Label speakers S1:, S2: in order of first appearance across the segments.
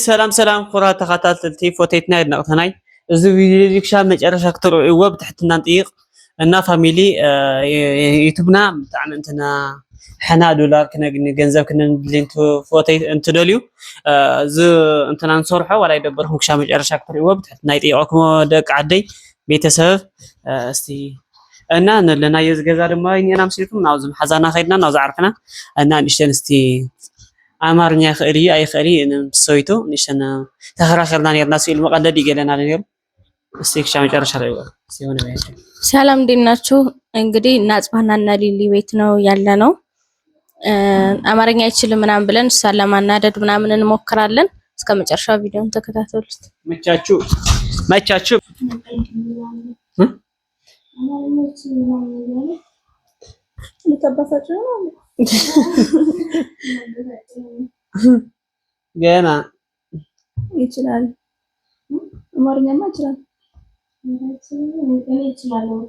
S1: ሰላም ሰላም ኩራት ተኸታተልቲ ፎቶትና ይድነቕተናይ እዚ ቪድዮ ዲክሻ መጨረሻ ክትሪእዎ ብትሕትና ንጥይቕ እና ፋሚሊ ዩቱብና ብጣዕሚ እንትና ሕና ዶላር ክነግኒ ገንዘብ ክነድልንቱ ፎቶ እንትደልዩ እዚ እንትና ንሰርሖ ዋላ ይደበርኩም ክሻ መጨረሻ ክትሪእዎ ብትሕትና ይጥይቐኩም ደቂ ዓደይ ቤተሰብ እስቲ እና ለናየ ዝገዛ ድማ እኛና ምስልኩም ናብዚ ሓዛና ኸይድና ናብዚ ዓርፍና እና ንሽተን እስቲ አማርኛ ይኽእል እዩ አይኽእል ሰውይቱ ንሽተን ተኸራኸርና ነርና ሲል መቀለድ ይገለና ነር እስቲ ክሻ መጨረሻ ላይ ሲሆነ
S2: ሰላም እንዴት ናችሁ? እንግዲህ እናጽባና እና ሊሊ ቤት ነው ያለ ነው። አማርኛ አይችልም ምናምን ብለን እሷን ለማናደድ ምናምን እንሞክራለን። እስከ መጨረሻው ቪዲዮን ተከታተሉት። መቻችሁ ገና
S3: ይችላል አማርኛማ ይችላል።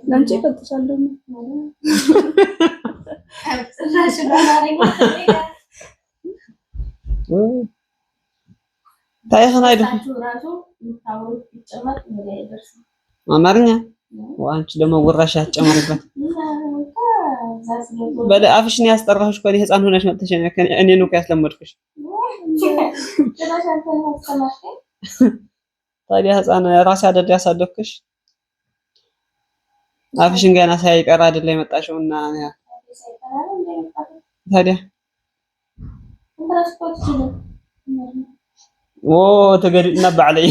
S3: ለአንቺ እቀጥሻለሁ።
S1: አማርኛ ወንጭ ደግሞ ወራሽ አጨማሪበት በለ አፍሽን ያስጠራሁሽ እኮ ህፃን ሆነሽ መጥተሽ እኔ ነው ያስለመድኩሽ። ታዲያ ህፃን ራስ ያደድ ያሳደግኩሽ አፍሽን ገና ሳይቀር አይደል የመጣሽውና ታዲያ ተገድና ባዕለይ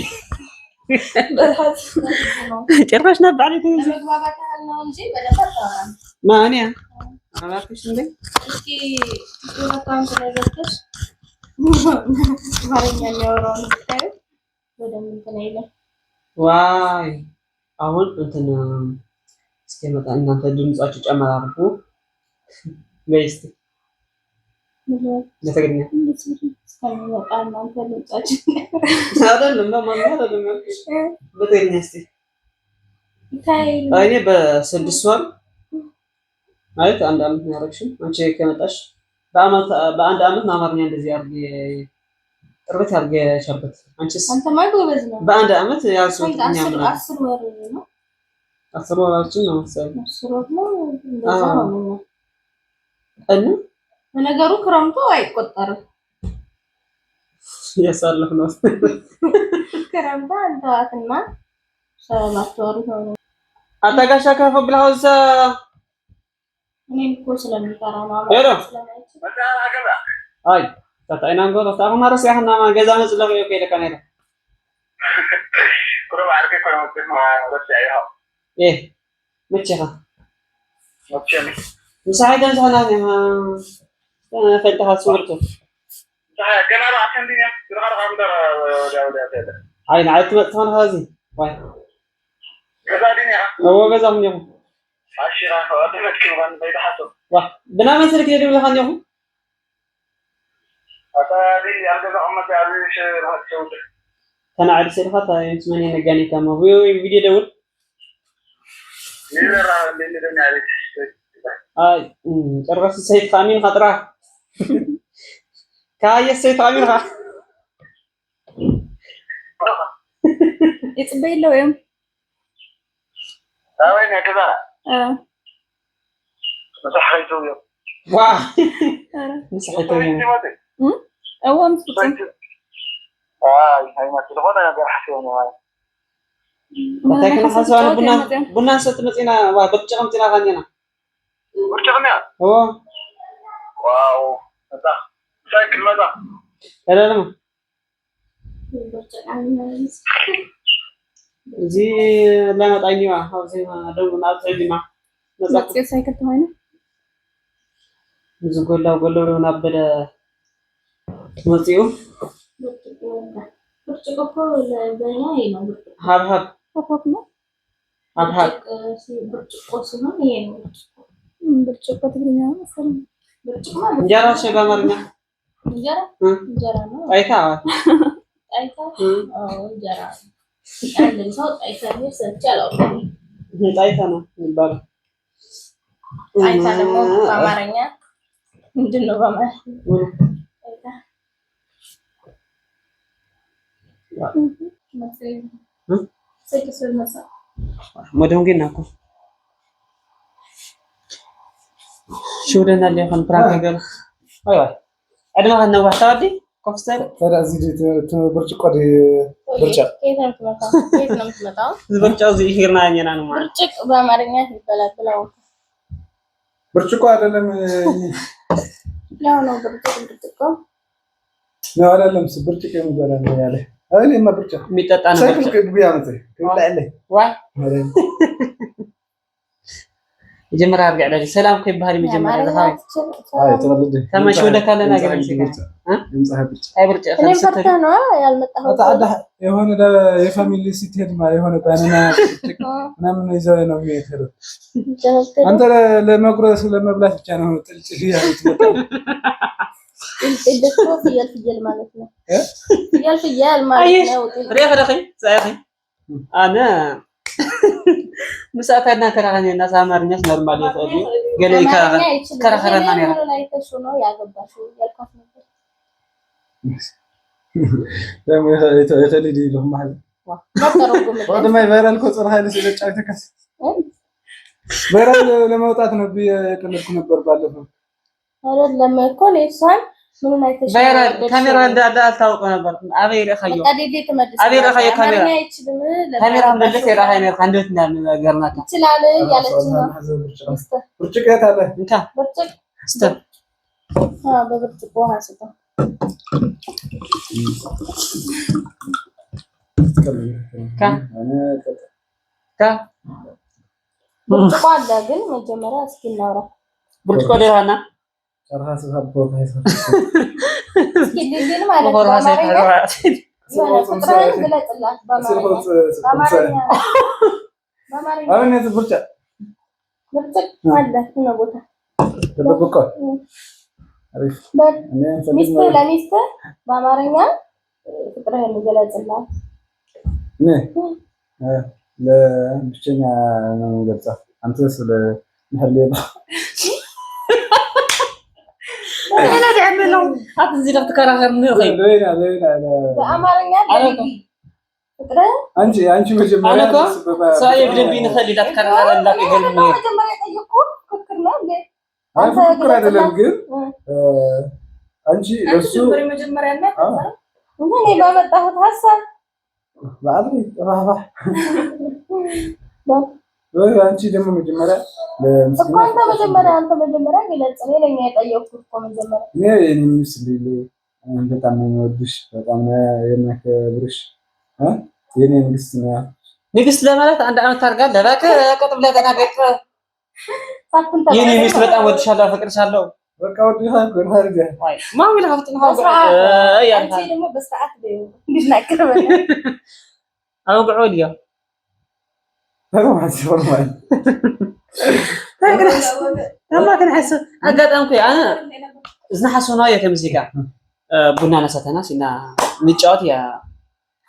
S1: ጭራሽ ነበር ማንያ አላክሽ እንዴ እስኪ ወራታን ተነዘርተሽ ማረኛ ያወራው ነው በደንብ እንተናይለ ዋይ አሁን እንትና እስኪ መጣ እናንተ ድምጻችሁ ጨመራርኩ በይስቲ ለተገኘ እስከሚወጣ እናንተ ድምጻችሁ አይደለም ማማራ በተገኘ እስቲ አይኔ በስድስት ወር ማለት አንድ አመት ነው ያረግሽው አንቺ ከመጣሽ በአንድ አመት አማርኛ እንደዚህ አርጌ ጥርት አርጌ ሸርበት አንተ ማለት ወበዝ ነው በአንድ አመት ያልሱት እኛ ምን 10 ወር ነው 10 ወራችን ነው መሰለኝ 10 ወር ነው እንደዛ ነው እና ነገሩ ክረምቱ አይቆጠርም ያሳለፍ ነው ክረምቱ አንተዋትና ሰላማት ወር ነው አታጋሻ ከፈ ብላውዛ እኔ እኮ ስለሚፈራ ነው ስለማይችል በቃ አገባ አይ ታጣይና እንጎ ታው ማረስ ያህና ማገዛ መጽለብ ይከለ ከነለ ኩረባ አርከ ኮራውት ማረስ ያይው መቼኻ ወጥቼ مساعدة زعلان يا فلتها صورته كان أنا عشان دي غير غامدر ولا عين عيت مثلا هذه واي كذا دنيا هو كذا من يوم عشرة هذا كمان بيد حسب واه بنام مثل كده ولا خان يوم أتاري أرجع أمك أبي شيء راح تسوي أنا عارف شيء خاطر اسمعني نجاني كمان هو فيديو دول اللي راح اللي ده نعرف ጨረስ ሰይፍ ካሚን ኸጥራ ካየ ሰይፍ ካሚን ኸ
S3: ይጽበይለው ወይም
S1: አወይ ነከዛ መሳሐይቱ ዋ መሳሐይቱ
S3: አወም ጽበይ
S1: ሃይማ ስለሆነ ነገር ሐሰው ነው ታከና ሐሰው ቡና ስትመጪና ዋ በጭቀምጪና ካኘና ورجعنا واو متى شكل متى لا زي لا مطاينيوا هاو زي ما دم ما تسيدما نصح
S3: سايكل تهينا
S1: زي قولوا نابد مصيو
S3: برتقو بناي ነው
S1: ሀብ
S3: ነው
S1: ሀብ
S3: برتقو ሲሆን ይሄ ነው ብርጭቆ ትግርኛ ነው መሰለኝ ብርጭቆ
S1: እንጀራ በአማርኛ
S3: እንጀራ ነው
S1: አይታ
S3: እንጀራ አንድ ሰው አይታ ነው ሰቻለው
S1: አይታ ነው የሚባለው
S3: አይታ ደግሞ በአማርኛ ምንድን ነው በአማርኛ
S1: مدهم جينا شو لنا اللي خن براك قال ايوه ادما هنا وحدي كوفستر
S4: ترى زيد برشق دي برشق
S2: كيف نمتمطا
S1: برشق زي هيرنا نينا نما
S2: برشق በአማርኛ ይባላል ብለው
S4: برشق አይደለም
S2: ያው ነው ብርጭቆ
S4: ነው አይደለም برشق የሚባለው ነው ያለ እኔማ برشق
S1: የሚጠጣ ነው
S4: ሰይፍ ቅድብ ያመጣ ይላል
S1: ዋይ جمرة أرجع لك سلام كيف بهاري مجمرة هاي
S4: تولد
S1: كما شو لك أنا ناقل ها هاي برجع
S2: እኔ ፈርተህ ነው ያልመጣኸው
S4: አጣዳ የሆነ የፋሚሊ ሲትሄድ ማ የሆነ ባናና ምናምን ይዘው ነው የሚሄደው አንተ ለመጉረስ ለመብላት ብቻ ነው ጥልጭ ያሉት
S2: ጥልጭ ፍየል ማለት ነው ፍየል ማለት ነው
S1: ريخ رخي صايخي أنا مساعدنا كراهني الناس أمرناش نورمال يفعلي قال لي كراهنا نيرا
S2: لا يتشونو يا غباشو يالكوف
S4: لما يتلدي لهم ما هذا ما يفعل كوتر هاي اللي سيرجعتك فيرال لما وطات نبي يكلمكم نبر بالله
S2: هذا لما يكون إنسان من ما يتشون
S1: فيرال كاميرا عند أتاوق نبر أبي رخيو أبي رخيو كاميرا من اللي سيرها هنا خندتنا من جرناك
S2: تلالي يالتنا
S4: برشق يا تابع
S1: انت
S2: برشق
S1: استنى
S2: ببرشق وها ستا برشق على ግን መጀመሪያ እስኪ እናውራ
S1: برشق ደህና
S4: ጨርሃ ሰብቦታ ይሰራ
S2: እስኪ ግን ማለት ነው ፍቅራን ግለጽላት በአማርኛ
S4: አሁን የት برشق
S2: አለ ነው ቦታ
S4: ተበቆ አሪፍ
S2: ሚስት ለሚስት በአማርኛ ፍቅራን ግለጽላት
S4: ለብቸኛ ነው ገልጻ አንተ ስለ محليه
S1: انا نعملوا هات نزيد تكرهر نغي
S4: لا
S2: በአማርኛ ፍቅር
S4: አንቺ መጀመሪያ
S1: صايب ልብኝ نخلي لا تكرهر لا يقول
S2: ነው መጀመሪያ ጠይቁት ፍቅር ነው እንዴ
S4: አንተ ፍቅር አይደለም ግን አንቺ እሱ
S2: መጀመሪያ እና እኔ ባመጣሁት ሐሳብ
S4: ባድሪ ራባ አንቺ ደግሞ መጀመሪያ
S2: አንተ መጀመሪያ ግለጽ እኔ ነኝ የጠየቅኩት እኮ መጀመሪያ
S4: እኔ ምስልኝ በጣም ነው የምወድሽ በጣም ነው የማከብርሽ የኔ ንግስት ለማለት አንድ አመት አድርጋለህ ለባከ ቀጥብ ለተናገር የኔ ንግስት በጣም ወድሻለሁ አፈቅርሻለሁ በቃ ወድሻለሁ ወርሃርገ
S1: አይ ማሚ ለሀፍት ነው
S2: አንቺ ደግሞ በሰዓት እንድናገር በለ
S1: አውቀው ዲያ
S4: ما سيفرمان
S1: لكن احس اقدامك انا اذا حسونايه كمزيكا بنا نستنا سينا نጫወት يا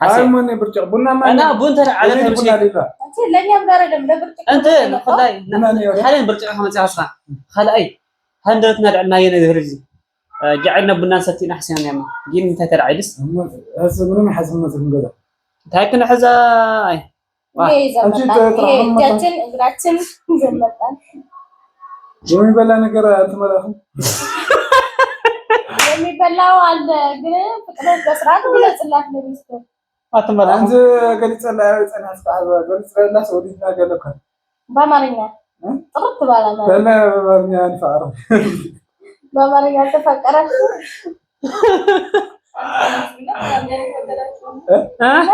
S1: حسن
S4: من برجع بنا ما
S1: انا بنت على تمشي
S2: انت لاني ابدار لبرجع
S1: انت خلاي حاليا برجع 15 خلاي هندرتنا دعنا ينهرزي جعلنا بنا ستين احسن يا ما جين انت ترعيلس
S4: هسه من حسن مثل كذا
S1: تاكن حزاي
S2: እጃችን እግራችን ዘመጣን
S4: የሚበላ ነገር አልተመረጠም
S2: የሚበላው አለ ግን ፍቅር በስርዓት ግለጽላት ለሚስት
S1: አትመራ
S4: አንተ ገልጸላ ጽናት ታባ ገልጸላ ሰውዲና ገለከ
S2: በአማርኛ ጥርት ባላማ
S4: በአማርኛ አንፋራ
S2: በአማርኛ ተፈቀረሽ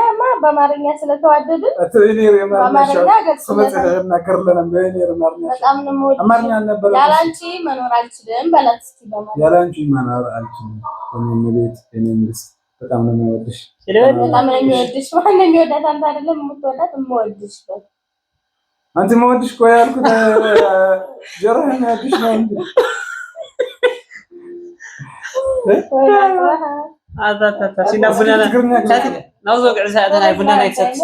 S2: እማ በአማርኛ ስለተዋደዱ ያላንቺ መኖር አልችልም በላት እስኪ በማለት
S4: ያላንቺ መኖር አልችልም እኔ በጣም ነው የሚወድሽ
S2: በጣም ነው የሚወድሽ ማን ነው የሚወዳት አንተ አይደለም የምትወዳት የምወድሽ
S4: አንተ የምወድሽ እኮ ያልኩት ጀራህ ነው ያድሽ ነው እንዴ
S1: አዛታ ሲናቡና ናውዞ ግዕዛተና ቡና ናይሰት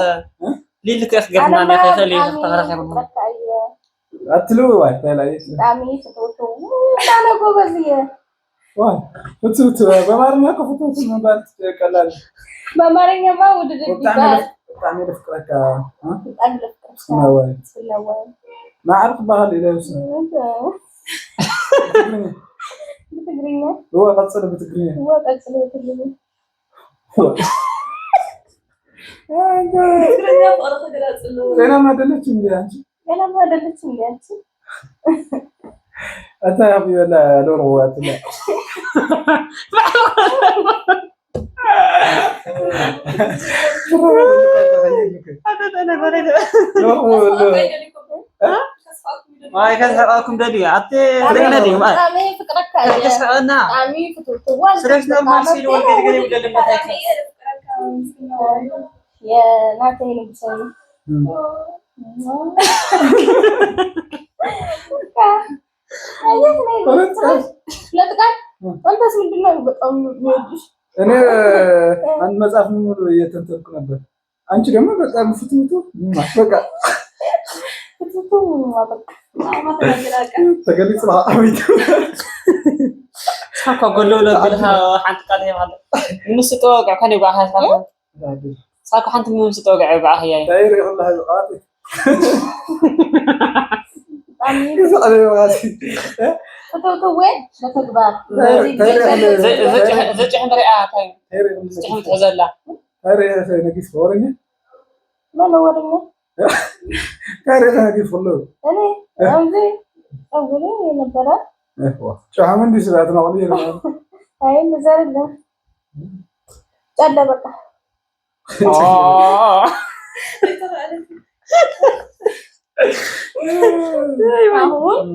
S1: ሊልክ ያስገርማ ነው ከፈለ ተኸራኸ ነው
S4: አትሉ ወይ ታላይ
S2: ዳሚ ተቶቶ ታና ጎበዝየ
S4: ወይ ፍቱት በማርኛ ከፍቱት ነው ባል ቀላል
S3: በአማርኛማ ውድድር ይባል
S4: በጣም ልፍቅረካ
S3: በጣም ልፍቅረካ ስለወይ
S4: ማዕርፍ ባህል ይለብስ
S3: በትግርኛ
S4: هو قصر بتقريه أنا ما دلتش من أنت أنت يا أبي ولا لوروات لا
S1: ما يكسركم دليل عطي دليل ما
S3: أمي فكرك
S1: كسرنا
S3: أمي فتوتوال
S1: سرشنا ما سيل ولا كده ولا لما تاكل
S3: يا ناتين بسوي لا تقال أنت اسمه بقى ميودش
S4: أنا عند مزاف نور يتنتظر نبض أنت اليوم بقى مفتوتو ما بقى تقولي صراحة أمي
S1: ساكو قولوا له بدها حنت قاعدة هذا نص توقع كان يبغى هذا ساكو حنت نص توقع يبغى هي
S4: داير والله هذا
S3: فتوتو وين ما تقبل
S1: زج حمرئة طيب زج حمرئة هزلا
S4: هاي نقيس فورني
S3: ما نورني
S4: كاري نقيس فلو
S3: أنا أمزي أولي نبرة
S4: شو عمل دي سبعة نقولي
S3: هاي نزار ده جدا بقى አሁን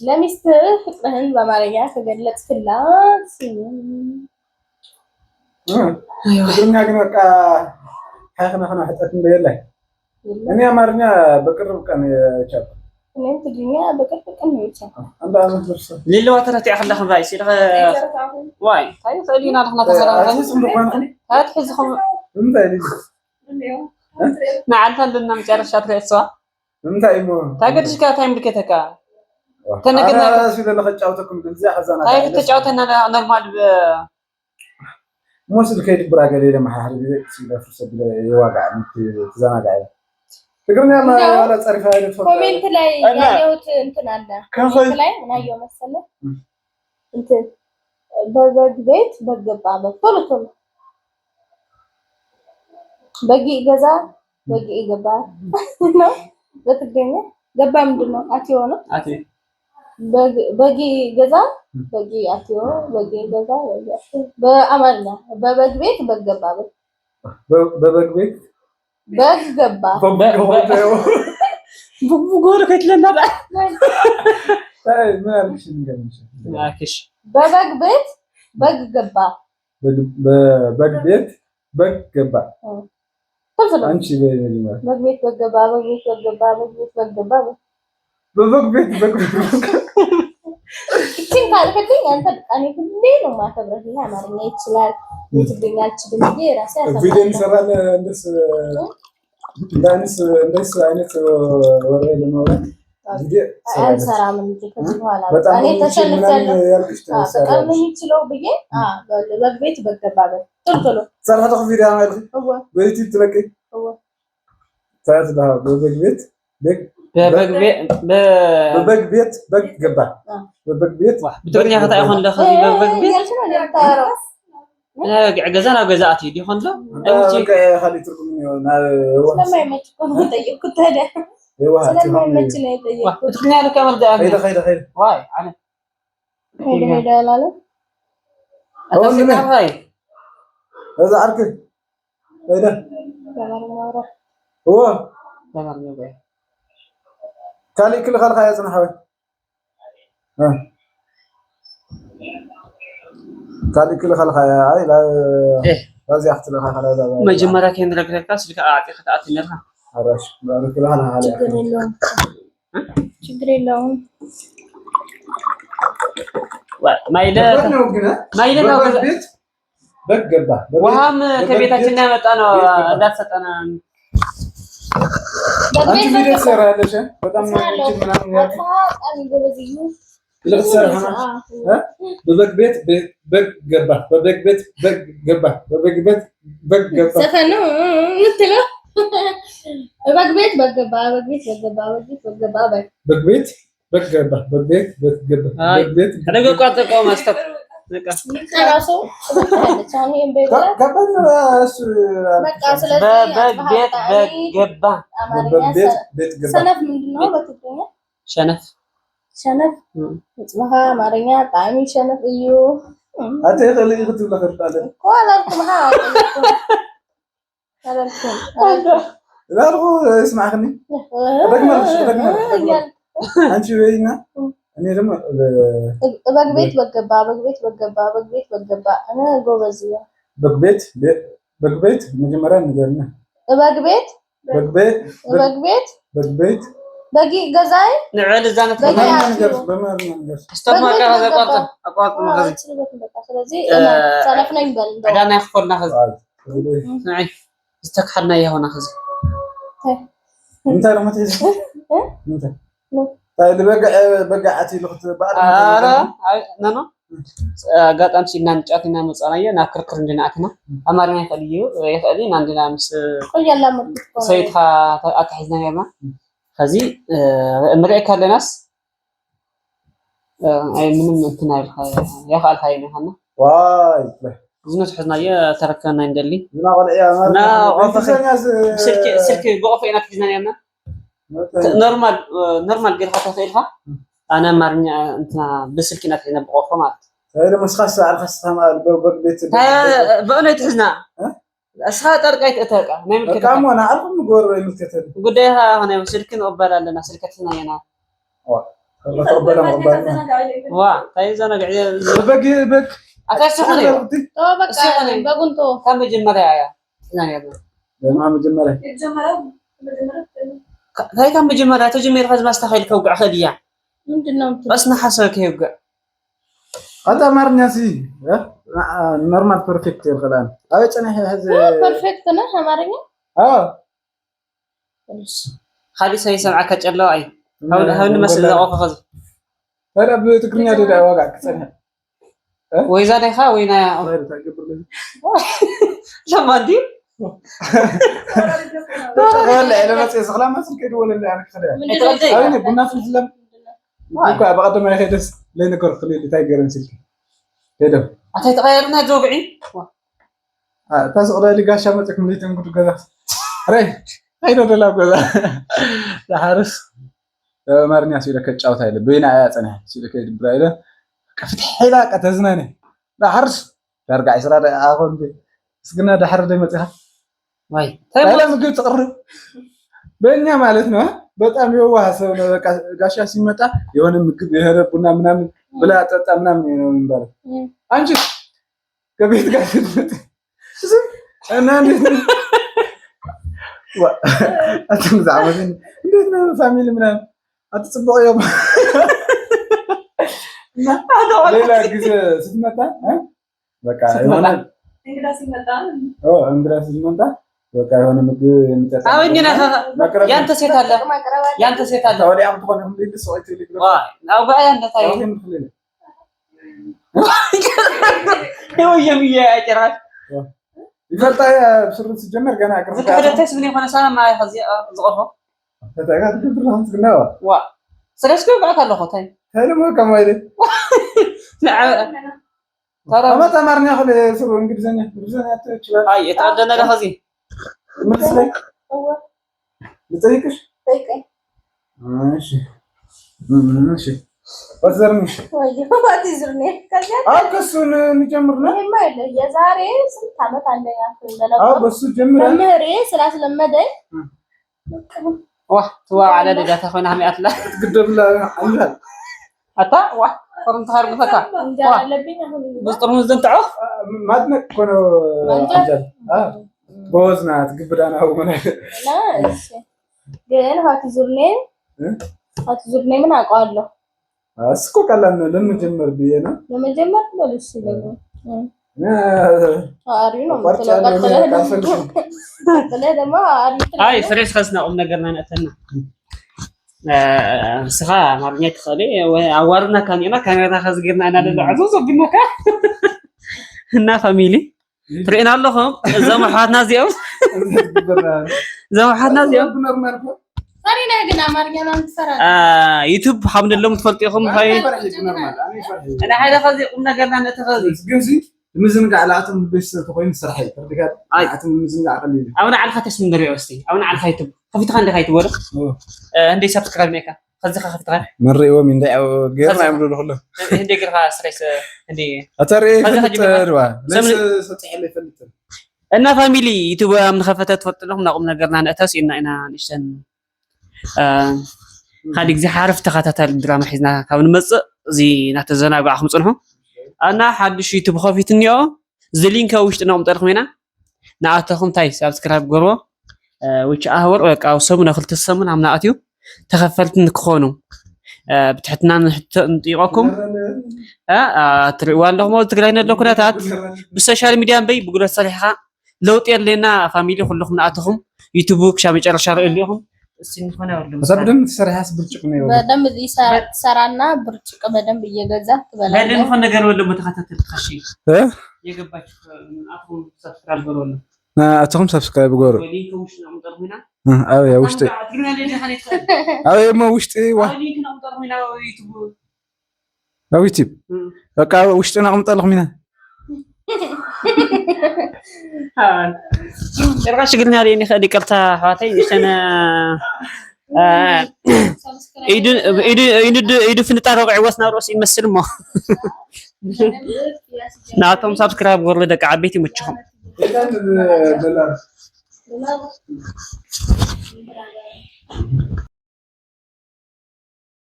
S3: ለሚስትህ ፍቅርህን በአማርኛ ከገለጽ ፍላስ
S4: ትግርኛ ግን በቃ ሀይክና ኸና ሕጠት እንደየላይ እኔ አማርኛ በቅርብ ቀን የቻልኩ
S3: እኔም ትግርኛ በቅርብ ቀን ነው የቻልኩ
S4: አንድ አመት ደርሶ
S1: ليلة وترى أخذهم رئيس واي هاي خلينا نحن هات حزهم
S4: انت لي
S1: نعرف لنا مجرشات رئيسوا
S4: انت ايمو
S1: ታገድሽ ካ ታይም ልከተካ
S4: ተነገና ሲለ ለኸጫውተኩም በዚያ ሐዘና
S1: አይ ተጫውተና ኖርማል
S4: ሙስል ከይድ ብራገሌ ለማሐር ቢት ሲለ ፍርሰት የዋጋ እንት ተዘናጋይ ትግርኛ ማ ያለ ጸሪፋ አይነት ፎቶ
S3: ኮሜንት ላይ ያየሁት እንትን አለ ኮሜንት ላይ ምናየው መሰለ እንትን በበግ ቤት በገባ ቶሎ ቶሎ በጊ ገዛ በጊ ገባ ነው በትግርኛ ገባ ምንድነው አትዮ ነው
S1: አቲ
S3: በጊ ገዛ በጊ አትዮ በጊ ገዛ በአማርኛ በበግ ቤት በገባ
S4: በበግ ቤት
S3: በገባ
S1: بقول لك لنا بقى
S4: አይ ማርሽ እንገምሽ
S1: ማክሽ
S3: በበግ ቤት በገባ
S4: በበግ ቤት በገባ አንቺ በመጀመሪያ
S3: በግ ቤት በገባ በግ ቤት በገባ በግ ቤት በገባ
S4: በበግ ቤት በገባ
S3: እቺን ካልከኝ አንተ ቃኔ ሁሌ ነው ማከብረህ ይሄ አማርኛ ይችላል የትግርኛ አልችልም ይሄ ራሴ አሰማኝ
S4: ቪዲዮ እንሰራለ እንደስ አይነት ወሬ ለማውራት ቪዲዮ
S3: አንሰራም እንጂ ከዚህ በኋላ እኔ ተሸንቻለሁ በጣም ነው የሚችለው ብዬ በግ ቤት በገባ ቶሎ
S4: ሰራተው ቪዲዮ ማለት በዩቲ ትለቀ ሰዓት ዳ በበግ ቤት በበግ ቤት በገባ በበግ ቤት
S1: بتقولني هذا يخون له خذي ببق بيت ገዛና ገዛት ይሆን له
S4: እንጂ ከሀሊ ትርጉም ነው
S3: ስለማይመችኩ ነው ጠይቁት ታዲያ ስለማይመች ነው ጠይቁት
S1: بتقولني انا كمان ده
S4: خير
S1: واي انا
S3: ሄደ አላለ
S1: አሁን هاي
S4: هذا عرك هيدا هو
S1: تمام يا بيه
S4: كالي كل خلق يا صنحوي كالي كل خلق يا اي لا لازم يحتل هذا
S1: مجمرة كان رجلك سلك اعطي خطأت لها
S4: عرش بارك الله عليك
S3: ችግር የለውም
S1: ما يلا
S4: بيت በገባ
S1: ውሃም ከቤታችን ያመጣ ነው እንዳትሰጠና
S4: አንቺ ቪዲዮ ሰራለሽ በጣም ነው ምናምን
S3: በጣም ጎበዝዩ
S4: በበግ ቤት በግ ገባ በበግ ቤት በግ ገባ በበግ ቤት በግ ገባ
S3: ዘፈኑ ምትለው በበግ ቤት በግ ገባ በበግ ቤት በግ ገባ በበግ ቤት በግ ገባ በግ ቤት በግ ገባ በግ ቤት
S1: አደጋ ቋጠቀው ማስተር
S3: ራሱ በቃ ሰነፍ ምንድነው በትግርኛ ሸነፍ ጽባህ አማርኛ ጣዕሚ ሸነፍ እዩ
S4: አተ የኸለይ ክትብል ለፈርጣለ
S3: ቆላልኩም
S4: لا اسمعني አንቺ ወይና እኔ ደግሞ
S3: በግ ቤት በገባ እኔ ጎበዝ
S4: በግ ቤት መጀመሪያ ንገርና
S3: በግ ቤት በጊ ገዛይ
S1: ንዕል ዛነት
S4: በማርኛ ነገር
S1: استمع كذا اقاط مغزي
S3: ስለዚህ ሰለፍና ይባል
S1: አዳና ይخفልና خذ نعي استكحلنا يا هنا خذ
S4: انت لما تيجي انت طيب بقعتي لخت بعد
S1: نانو ጋጣም ሲናን ጫትና መጻናየ ናክርክር እንድናአትና አማርኛ ይፈልዩ ናንድና ምስ
S3: ቆያላ
S1: ሰይታ አካሂዝና ያማ ከዚ እንረይ ካለናስ አይ ምንም እንትና ያኻል ሃይነ ሀና
S4: ዋይ
S1: ዝነት ሕዝናየ ተረከና እንደሊ
S4: ዝና ቆልያ
S1: ና ስልክ በኦፌና ትዝና ያና ኖርማል ገር ሀታ ተይልካ انا ማርኛ እንትና በስልክና ተነብቆ ማለት
S4: هذا مسخص على خصها مع البيت
S1: بقولت حزنا اسها طرقايت اتاقا نمكن
S4: كم انا عارف مغور يمكتل
S1: غديها هنا سلكن وبلالنا سلكتنا ينا وا تايزنا قاعد
S4: بق
S1: اكاسخني
S3: تو بقى بقونتو
S1: كم مجمريا يا يعني
S4: ما مجمريا
S1: هاي كم مجمريا تجمير خذ ما استخيل كوقع خديا
S3: ምንድነው
S1: بس نحسك يوقع
S4: هذا مرنسي نورمال بيرفكت الكلام اي انا هذا
S3: بيرفكت انا امارኛ
S1: خالي سيسمعك ጨለው አይ هون مسل زقف خذ
S4: هذا بتكرني هذا واقع كسنه
S1: ويزا ديخا وينا لما دي
S4: ولا لما تسخلا ما سكت ولا اللي انا كده انا بنا في الفيلم بقى بقدر ما يخدس لين كور خلي تايجرن سلك كده
S1: أتى تغيرنا جوبعي
S4: تاسو لي غاشا متك مليتن كنت كذا ري هاي ده لا كذا تحرس مارنيا سيده كጫውታ አይደል በይና ያጸና ሲደ ከድብራይለ ከፍት ኃይላ ቀተዝናኔ ዳሐርስ ዳርጋ ይስራ አሁን እስግና ዳሐር ላይ መጽሐፍ
S1: ወይ
S4: ታይላ ምግብ ተቀርብ በእኛ ማለት ነው በጣም የዋህ ሰው ነው በቃ ጋሻ ሲመጣ የሆነ ምግብ የሆነ ቡና ምናምን ብላ ጠጣ ምናምን ነው የሚባለው አንቺ ከቤት ጋር ስትመጣ እና አትምዛመን እንዴት ነው ፋሚሊ ምናምን አትጽበው ያው እና ሌላ ጊዜ ስትመጣ በቃ የሆነ እንግዳ ሲመጣ በቃ የሆነ ምግብ የምጠጣ
S1: አውኝና ያንተ ሴት አለ
S4: ወዲያ አምጥቶ ነው እንዴ ሰዎች ሊግራ
S1: አው ጋር ያንተ ታይ ነው የሚያ ያጭራሽ
S4: ይፈርጣ ስርት ሲጀመር ገና አቅርብ
S1: ከደተስ ምን የሆነ ሰላም ማይ ኸዚ ዝቆፎ
S4: ተታጋት ግብራን ዝግናዋ
S1: ዋ ስለስኩ ባካ ለኹ ታይ
S4: ታይለ ከማይደ ታራ ما تمرنا خل سر انجليزኛ ትችላል
S1: አይ የተወደነ ለኸዚ
S4: مثلك بتايكش ماشي وزرنيش
S3: واتزرني كذا
S4: كسون نجمرنا
S3: ما له يا زاري سنت عمت عندنا
S4: እንደነበር بس جمرنا
S3: መምህሬ ስላስለመደኝ
S1: واه تو على دغه خوينا هميات لا
S4: قدم لا عيال
S1: اتا واه قرن تهار بفكا بس طرمز انتعو
S4: ما دنك كونو عجل بوزنات قبدانا هو من
S3: لا ግን هاتزرني ምን አውቀዋለሁ
S4: እስኮ ቀላል ነው ለመጀመር ብዬ ነው
S3: ለመጀመር በልሽ ደግሞ አሪ ነው
S1: አይ ፍሬስ خسنا ቁም ነገርና ነተና ስኻ አማርኛ ትኸእለ አዋርና ካሜራ ከዝጌርና ኢና ደለ ዓዞ ብነካ እና ፋሚሊ ትሪእና ኣለኹም እዞም ኣሕዋትና እዚኦም
S3: ፈሪና ግን አማርኛ ነው ትሰራ
S1: ዩቲዩብ ሓምደሎም ትፈልጡ ኢኹም ሆይ እና ሓደ ኸዚ ቁም ነገርና ነተኸዚ
S4: ግንዚ ምዝንጋዕ ላኣቶም ቤት ተኮይኑ ስራሕ ይፈርድካ ኣቶም ምዝንጋዕ ቀሊል
S1: ኣብና ዓልካ ተስም ንሪኦ እስቲ ኣብና ዓልካ ዩቲዩብ ከፊትካ እንደ ካይት ወረ እንደ ሰብስክራይብ ነካ ከዚኻ ከፊትካ
S4: መሪእዎም እንደ ገርና ይምሉ ኩሉ
S1: እንደ ገርካ ስራይስ እንደ
S4: ኣተሪ ፈጥርዋ ለስ ሰጥሕለ ይፈልጥ
S1: እና ፋሚሊ ዩቲዩብ ምንኸፈተ ትፈልጡ ለኹም ናቁም ነገርና ንእተስ ኢና ኢና ንሽተን ካሊእ ግዜ ሓርፍ ተኸታታሊ ድራማ ሒዝና ካብ ንመፅእ እዚ እናተዘናግዕኹም ፅንሑ ኣና ሓድሽ ዩቲዩብ ከፊት እኒኦ እዚ ሊንክ ኣብ ውሽጢ ነቕምጠልኩም ኢና ንኣተኹም እንታይ ሳብስክራይብ ገርቦ ውጭ ኣህወር በቃ ሰሙን ክልተ ሰሙን ኣብ ናኣትዩ ተኸፈልቲ ንክኾኑ ብትሕትና ንጥይቐኩም ትሪእዋ ኣለኹም ትግራይ ነሎ ኩነታት ብሶሻል ሚድያ በይ ብጉልበት ሰሪሕኻ ለውጢ የለና ፋሚሊ ኩልኩም ንኣተኹም ዩቲዩብ ክሻብ መጨረሻ ርእዩ ኣለኹም
S4: በደንብ ተሰራሐስ ብርጭቅ ነው
S2: በደንብ ይሰራና ብርጭቅ በደንብ እየገዛ ትበላለህ
S1: በደንብ ሆነ ነገር ወለ መተከታተል ተخشي የገባችሁ አሁን ሰብስክራይብ ገሩ
S4: አትኩም ሰብስክራይብ ገሩ
S1: ሊንክ ውሽጥ ነው ምጠርሁና
S4: አው ያ ውሽጥ አው የማ ውሽጥ ዋ
S1: ሊንክ ነው ምጠርሁና ዩቲዩብ
S4: አው ዩቲዩብ በቃ ውሽጥ ነው ምጠልኩም ኢና
S1: ጭራሽ ግን ያለ እኔ خدي ቀርታ حواتي እሰነ ኢዱ ፍንጣ ረግዕ ወስና ሮስ ይመስል ሞ ናቶም ሰብስክራይብ ገሩ ደቂ ዓበይቲ ይምችኹም